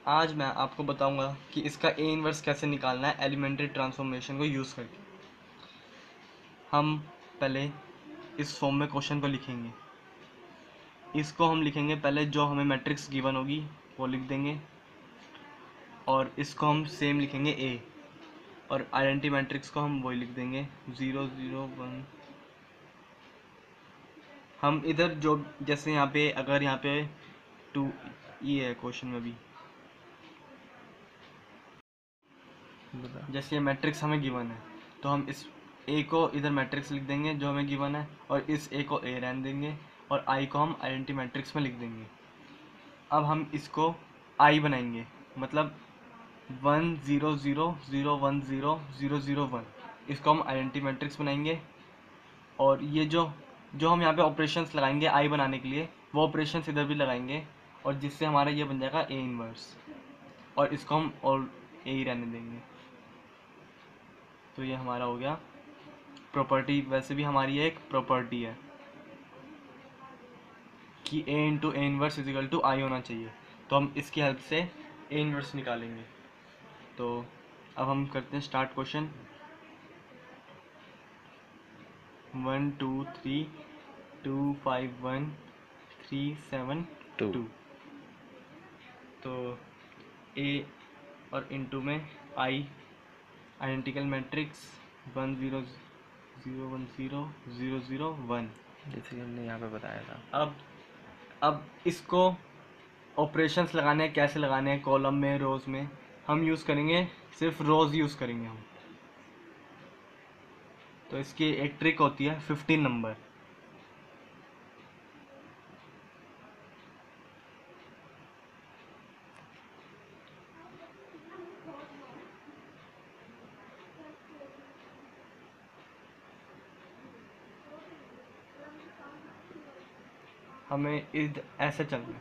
आज मैं आपको बताऊंगा कि इसका ए इनवर्स कैसे निकालना है एलिमेंट्री ट्रांसफॉर्मेशन को यूज़ करके। हम पहले इस फॉर्म में क्वेश्चन को लिखेंगे। इसको हम लिखेंगे पहले, जो हमें मैट्रिक्स गिवन होगी वो लिख देंगे, और इसको हम सेम लिखेंगे ए, और आइडेंटिटी मैट्रिक्स को हम वही लिख देंगे 0 0 1। हम इधर जो जैसे यहाँ पे, अगर यहाँ पे 2 ये है क्वेश्चन में भी, जैसे ये मैट्रिक्स हमें गिवन है तो हम इस ए को इधर मैट्रिक्स लिख देंगे जो हमें गिवन है, और इस ए को ए रहने देंगे, और आई को हम आइडेंटिटी मैट्रिक्स में लिख देंगे। अब हम इसको आई बनाएंगे, मतलब 1 0 0 0 1 0 0 0 1, इसको हम आइडेंटिटी मैट्रिक्स बनाएंगे। और ये जो जो हम यहाँ पे ऑपरेशंस लगाएंगे आई बनाने के लिए, वो ऑपरेशंस इधर भी लगाएंगे, और जिससे हमारा ये बन जाएगा ए इनवर्स, और इसको हम और ए ही रहने देंगे। तो ये हमारा हो गया प्रॉपर्टी। वैसे भी हमारी एक प्रॉपर्टी है कि A into A inverse equal to I होना चाहिए, तो हम इसकी हेल्प से ए इनवर्स निकालेंगे। तो अब हम करते हैं स्टार्ट क्वेश्चन। 1 2 3 2 5 1 3 7 2। तो ए और इंटू में आई, आइडेंटिकल मैट्रिक्स 1 0 0 1 0 0 0 1, जैसे हमने यहाँ पे बताया था। अब इसको ऑपरेशंस लगाने हैं, कैसे लगाने हैं, कॉलम में, रोज में। हम यूज़ करेंगे, सिर्फ रोज यूज़ करेंगे हम। तो इसकी एक ट्रिक होती है 15 नंबर। हमें ऐसे चलना है।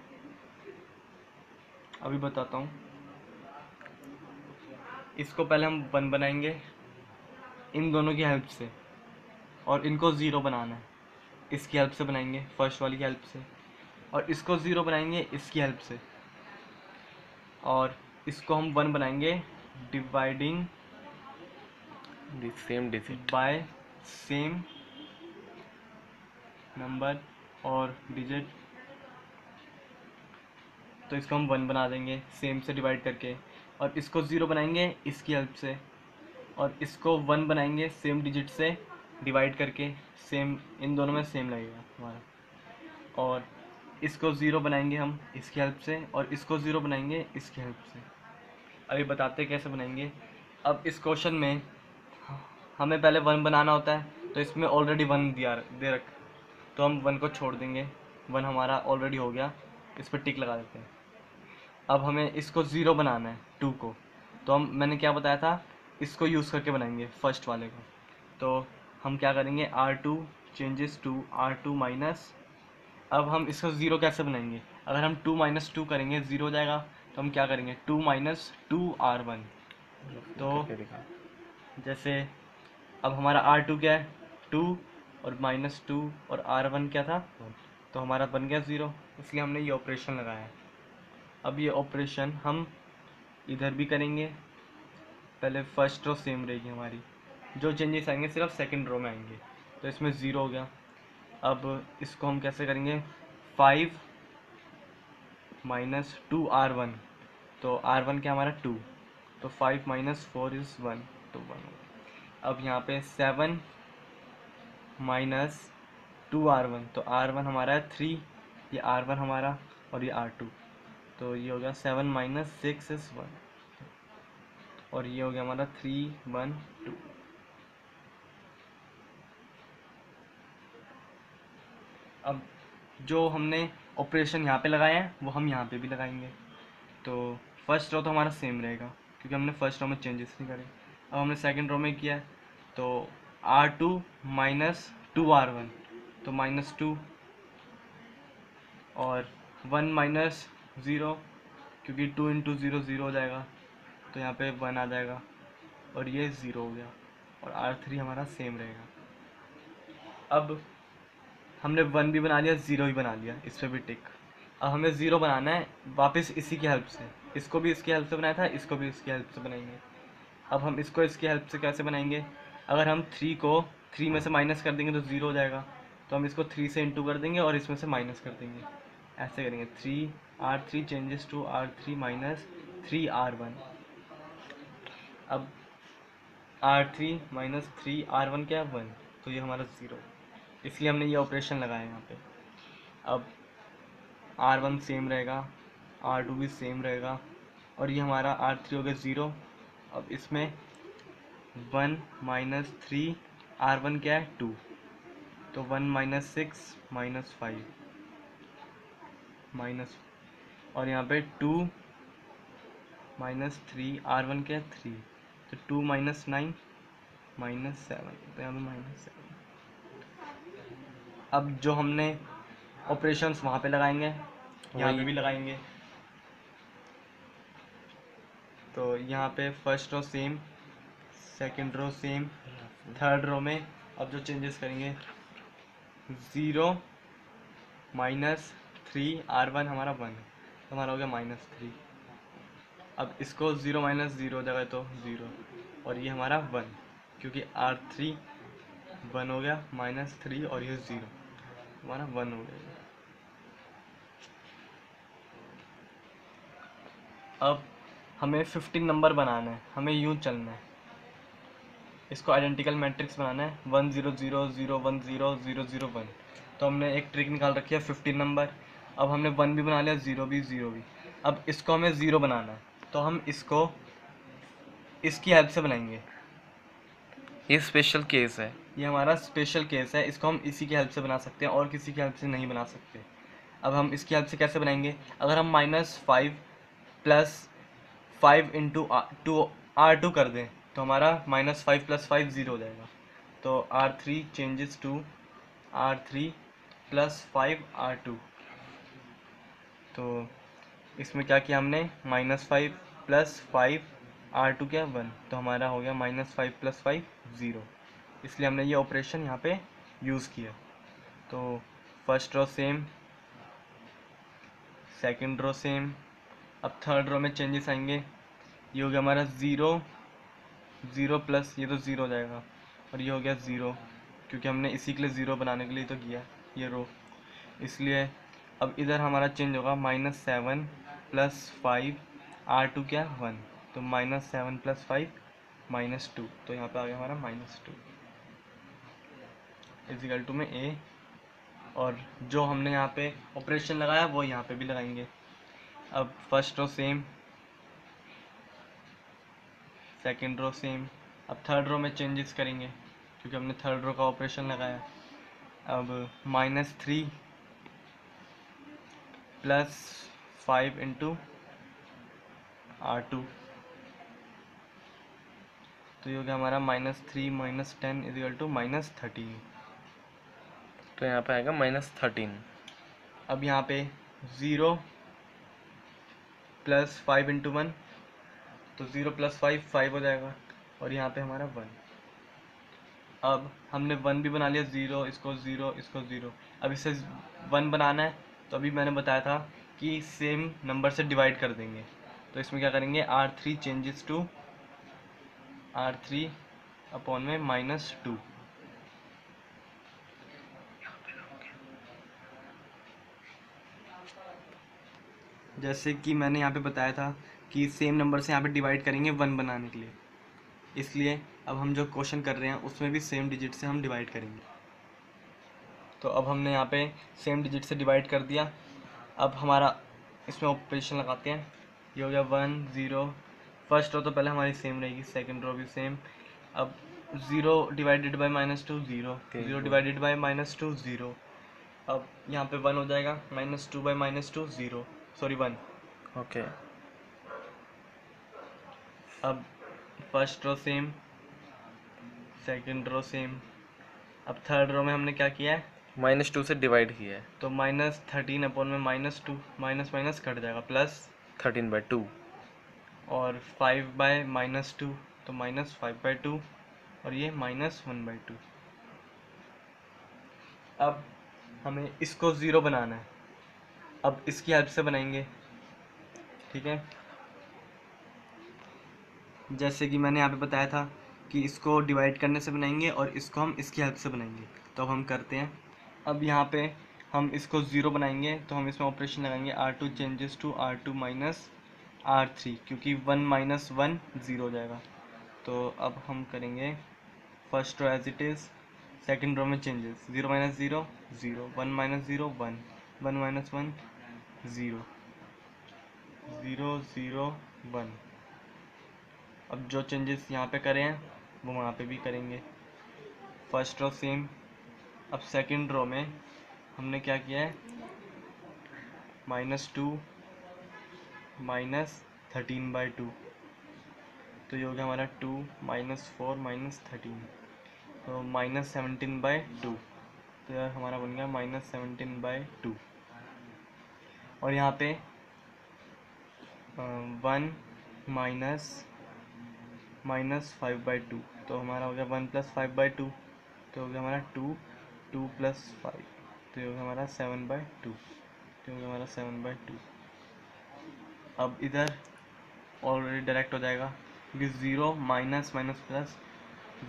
अभी बताता हूँ। इसको पहले हम 1 बनाएंगे इन दोनों की हेल्प से, और इनको 0 बनाना है इसकी हेल्प से बनाएंगे, फर्स्ट वाली की हेल्प से, और इसको 0 बनाएंगे इसकी हेल्प से, और इसको हम 1 बनाएंगे dividing same digit bye same number और डिजिट। तो इसको हम 1 बना देंगे सेम से डिवाइड करके, और इसको 0 बनाएंगे इसकी हेल्प से, और इसको 1 बनाएंगे सेम डिजिट से डिवाइड करके, सेम इन दोनों में सेम लगेगा हमारा, और इसको 0 बनाएंगे हम इसकी हेल्प से, और इसको 0 बनाएंगे इसकी हेल्प से। अभी बताते हैं कैसे बनाएंगे। अब इस क्वेश्चन में हमें पहले 1 बनाना होता है, तो इसमें ऑलरेडी 1 दे रख, तो हम 1 को छोड़ देंगे, 1 हमारा ऑलरेडी हो गया, इस पर टिक लगा देते हैं। अब हमें इसको 0 बनाना है 2 को, तो मैंने क्या बताया था, इसको यूज़ करके बनाएंगे फर्स्ट वाले को। तो हम क्या करेंगे, R2 changes to R2 minus. अब हम इसको 0 कैसे बनाएंगे, अगर हम 2 माइनस 2 करेंगे 0 हो जाएगा, तो हम क्या करेंगे 2 माइनस 2R1। तो जैसे अब हमारा R2 क्या है 2, और माइनस 2, और R1 क्या था, तो हमारा बन गया 0, इसलिए हमने ये ऑपरेशन लगाया है। अब ये ऑपरेशन हम इधर भी करेंगे। पहले फर्स्ट रो सेम रहेगी हमारी, जो चेंजेस आएंगे सिर्फ सेकंड रो में आएंगे। तो इसमें 0 हो गया। अब इसको हम कैसे करेंगे, 5 माइनस 2R1, तो R1 क्या हमारा 2, तो 5 माइनस 4 इज़ 1, तो 1 हो गया। अब यहाँ पे 7 माइनस 2R1, तो R1 हमारा है 3, ये R1 हमारा, और ये R2, तो ये हो गया 7 माइनस 6 इज़ 1, और ये हो गया हमारा 3 1 2। अब जो हमने ऑपरेशन यहाँ पे लगाया है वो हम यहाँ पे भी लगाएंगे। तो फर्स्ट रो तो हमारा सेम रहेगा क्योंकि हमने फर्स्ट रो में चेंजेस नहीं करे। अब हमने सेकंड रो में किया है, तो R2 माइनस 2R1, तो माइनस 2, और 1 माइनस 0, क्योंकि 2 इंटू 0 0 हो जाएगा, तो यहाँ पे 1 आ जाएगा, और ये 0 हो गया, और R3 हमारा सेम रहेगा। अब हमने 1 भी बना लिया, 0 भी बना लिया, इस पर भी टिक। अब हमें ज़ीरो बनाना है वापस इसी की हेल्प से। इसको भी इसकी हेल्प से बनाया था, इसको भी इसकी हेल्प से बनाएंगे। अब हम इसको इसकी हेल्प से कैसे बनाएंगे? अगर हम 3 को 3 में से माइनस कर देंगे तो ज़ीरो हो जाएगा, तो हम इसको 3 से इंटू कर देंगे और इसमें से माइनस कर देंगे। ऐसे करेंगे, 3R3 changes to R3 minus 3R1। अब R3 माइनस 3R1 क्या है? 1, तो ये हमारा ज़ीरो, इसलिए हमने ये ऑपरेशन लगाया यहाँ पे। अब R1 सेम रहेगा, R2 भी सेम रहेगा, और ये हमारा R3 हो गया ज़ीरो। अब इसमें 1 माइनस 3R1 क्या है? 2, तो 1 माइनस 6 माइनस 5 माइनस, और यहाँ पे 2 माइनस 3R1 क्या है? 3, तो 2 माइनस 9 माइनस 7, तो यहाँ पे माइनस 7। अब जो हमने ऑपरेशंस वहाँ पे लगाएंगे, यहाँ पे भी लगाएंगे। तो यहाँ पे first row same, second row same, third row में अब जो चेंजेस करेंगे, 0 माइनस 3R1 हमारा 1, तो हमारा हो गया माइनस 3। अब इसको 0 माइनस 0 हो जाएगा तो 0, और ये हमारा 1, क्योंकि R3 1 हो गया, माइनस 3 और ये 0, हमारा 1 हो गया। अब हमें 15 नंबर बनाना है, हमें यूँ चलना है, इसको आइडेंटिकल मैट्रिक्स बनाना है, 1 0 0 0 1 0 0 0 1। तो हमने एक ट्रिक निकाल रखी है 15 नंबर। अब हमने 1 भी बना लिया, 0 भी, 0 भी। अब इसको हमें 0 बनाना है, तो हम इसको इसकी हेल्प से बनाएंगे। ये स्पेशल केस है, ये हमारा स्पेशल केस है, इसको हम इसी की हेल्प से बना सकते हैं और किसी की हेल्प से नहीं बना सकते। अब हम इसकी हेल्प से कैसे बनाएंगे? अगर हम -5 प्लस 5 इंटू R2 कर दें तो हमारा -5 प्लस 5 0 हो जाएगा। तो R3 changes to R3 plus 5R2। तो इसमें क्या किया हमने? -5 प्लस 5R2 क्या? 1, तो हमारा हो गया -5 प्लस 5 0, इसलिए हमने ये ऑपरेशन यहाँ पे यूज़ किया। तो first row same, second row same, अब थर्ड रो में चेंजेस आएंगे। ये हो गया हमारा 0 0 प्लस ये तो 0 हो जाएगा, और ये हो गया 0, क्योंकि हमने इसी के लिए 0 बनाने के लिए तो किया ये रो, इसलिए अब इधर हमारा चेंज होगा -7 प्लस 5R2 क्या? 1, तो -7 प्लस 5 -2, तो यहाँ पे आ गया हमारा -2 इजिकल टू में A। और जो हमने यहाँ पे ऑपरेशन लगाया वो यहाँ पे भी लगाएंगे। अब first row same, second row same, अब थर्ड रो में चेंजेस करेंगे क्योंकि हमने थर्ड रो का ऑपरेशन लगाया। अब -3 प्लस 5 इंटू R2, तो ये हो गया हमारा -3 - 10 इजिकल टू -13। तो यहाँ पे आएगा -13। अब यहाँ पे 0 प्लस 5 इंटू 1, तो 0 प्लस 5 5 हो जाएगा, और यहाँ पे हमारा 1। अब हमने 1 भी बना लिया, 0 इसको 0 इसको 0। अब इसे 1 बनाना है, तो अभी मैंने बताया था कि सेम नंबर से डिवाइड कर देंगे। तो इसमें क्या करेंगे? R3 changes to R3 upon में -2। जैसे कि मैंने यहाँ पे बताया था कि सेम नंबर से यहाँ पे डिवाइड करेंगे 1 बनाने के लिए, इसलिए अब हम जो क्वेश्चन कर रहे हैं उसमें भी सेम डिजिट से हम डिवाइड करेंगे। तो अब हमने यहाँ पे सेम डिजिट से डिवाइड कर दिया। अब हमारा इसमें ऑपरेशन लगाते हैं। ये हो गया 1 0, फर्स्ट रो तो पहले हमारी सेम रहेगी, सेकंड रो भी सेम। अब 0 डिवाइडेड बाय -2 0, 0 डिवाइडेड बाय -2 0। अब यहाँ पे 1 हो जाएगा, -2 बाय -2 0, सॉरी 1। ओके। अब first row same, second row same, अब थर्ड रो में हमने क्या किया है? -2 से डिवाइड किया है, तो -13 अपॉन में -2, माइनस माइनस कट जाएगा, प्लस 13/2। और 5 बाय -2, तो -5/2, और ये -1/2। अब हमें इसको 0 बनाना है। अब इसकी हेल्प से बनाएंगे, ठीक है। जैसे कि मैंने यहाँ पे बताया था कि इसको डिवाइड करने से बनाएंगे और इसको हम इसकी हेल्प से बनाएंगे, तो अब हम करते हैं। अब यहाँ पे हम इसको ज़ीरो बनाएंगे तो हम इसमें ऑपरेशन लगाएंगे R2 changes to R2 minus R3, क्योंकि 1 माइनस 1 ज़ीरो हो जाएगा। तो अब हम करेंगे first row as it is, second row में चेंजेस, 0 माइनस 0 0, 1 माइनस 0 1, 1 माइनस 1 0, 0 0 1। अब जो चेंजेस यहाँ पे करें हैं वो वहाँ पे भी करेंगे, फर्स्ट रो सेम। अब सेकंड रो में हमने क्या किया है, -2 माइनस 13/2, तो ये हो गया हमारा 2 -4 -13, तो -17/2, तो यार हमारा बन गया -17/2। और यहाँ पे 1 -5/2, तो हमारा हो गया 1 + 5/2, तो हो गया हमारा 2 2 + 5, तो ये हो गया हमारा 7/2, तो हो गया हमारा 7/2। अब इधर ऑलरेडी डायरेक्ट हो जाएगा क्योंकि 0 माइनस माइनस प्लस,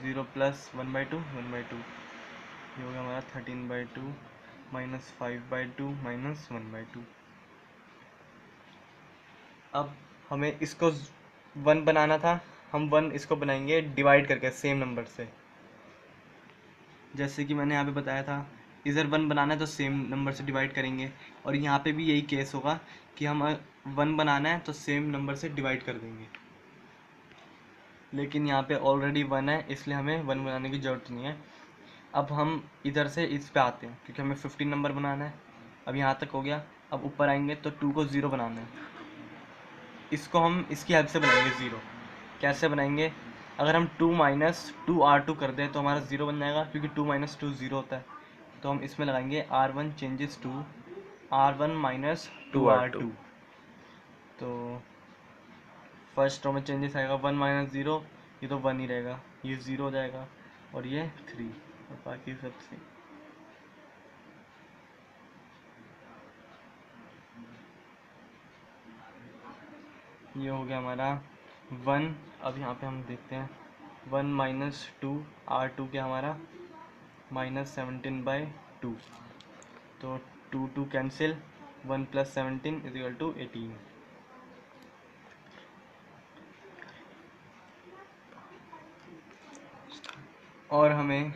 0 + 1/2 1/2, ये हो गया हमारा 13/2 -5/2 -1/2। अब हमें इसको 1 बनाना था, हम 1 इसको बनाएंगे डिवाइड करके सेम नंबर से। जैसे कि मैंने यहाँ पे बताया था, इधर 1 बनाना है तो सेम नंबर से डिवाइड करेंगे, और यहाँ पे भी यही केस होगा कि हम 1 बनाना है तो सेम नंबर से डिवाइड कर देंगे। लेकिन यहाँ पे ऑलरेडी 1 है, इसलिए हमें 1 बनाने की ज़रूरत नहीं है। अब हम इधर से इस पे आते हैं क्योंकि हमें 15 नंबर बनाना है। अब यहाँ तक हो गया, अब ऊपर आएंगे तो 2 को 0 बनाना है, इसको हम इसकी हेल्प से बनाएंगे 0। कैसे बनाएंगे, अगर हम 2 माइनस 2R2 कर दें तो हमारा 0 बन जाएगा, क्योंकि 2 - 2 0 होता है। तो हम इसमें लगाएंगे R1 changes to R1 minus 2R2, तो फर्स्ट रो में चेंजेस आएगा 1 - 0, ये तो 1 ही रहेगा, ये 0 हो जाएगा, और ये 3, और बाकी सब से ये हो गया हमारा 1। अब यहाँ पे हम देखते हैं 1 - 2R2 क्या हमारा -17/2, तो 2 2 कैंसिल, 1 + 17 = 18। और हमें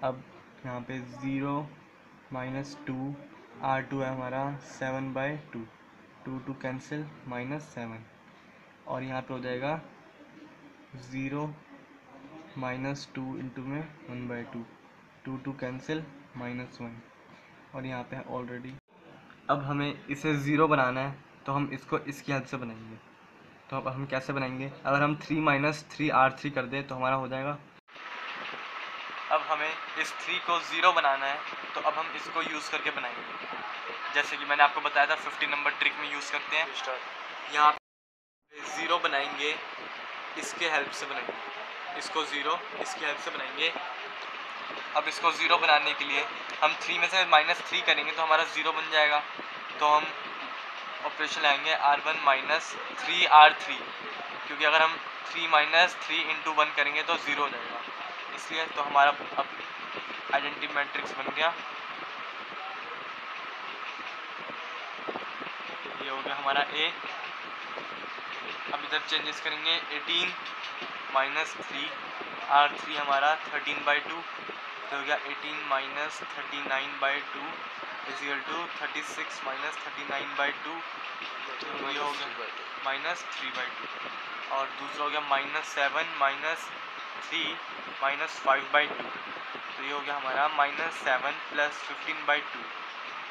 अब यहाँ पे 0 - 2R2 है हमारा 7/2, 2 2 कैंसिल -7, और यहाँ पे हो जाएगा 0 - 2 इंटू में 1/2, 2 2 कैंसिल -1, और यहाँ पे है ऑलरेडी। अब हमें इसे 0 बनाना है तो हम इसको इसकी हेल्प से बनाएंगे। तो अब हम कैसे बनाएंगे, अगर हम 3 - 3R3 कर दें तो हमारा हो जाएगा। अब हमें इस 3 को 0 बनाना है, तो अब हम इसको यूज़ करके बनाएंगे। जैसे कि मैंने आपको बताया था 50 नंबर ट्रिक में यूज़ करते हैं। यहाँ पे 0 बनाएंगे, इसके हेल्प से बनाएंगे, इसको 0 इसकी हेल्प से बनाएंगे। अब इसको 0 बनाने के लिए हम 3 में से -3 करेंगे तो हमारा 0 बन जाएगा। तो हम ऑपरेशन लाएंगे R1 माइनस 3R3, क्योंकि अगर हम 3 - 3 इंटू 1 करेंगे तो 0 हो जाएगा, इसलिए तो हमारा अब आइडेंटिटी मैट्रिक्स बन गया। ये हो गया हमारा A। अब इधर चेंजेस करेंगे, 18 - 3R3 हमारा 13/2, तो हो गया 18 - 39/2 = 36 - 39/2, तो ये हो गया -3/2। और दूसरा हो गया -7 - 3 -5/2, तो ये हो गया हमारा -7 + 15/2,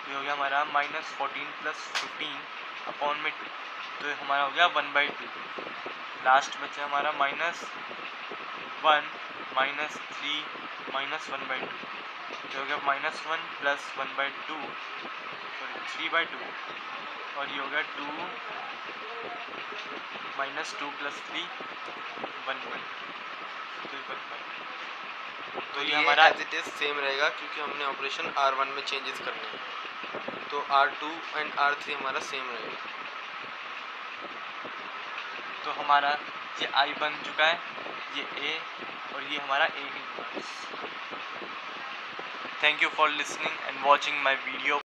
तो ये हो गया हमारा -14 + 15 अपॉन में 2, तो ये हमारा हो गया 1/2। लास्ट बचा हमारा -1 -3 -1/2, तो हो गया -1 + 1/2, सॉरी 3/2, और ये हो गया 2 - 2 + 3 1/2, तो ये हमारा एज इट इज सेम रहेगा क्योंकि हमने ऑपरेशन R1 में चेंजेस करने हैं। तो R2 एंड R3 हमारा सेम रहेगा। तो हमारा ये आई बन चुका है, ये ए और ये हमारा A inverse. Thank you for listening and watching my video.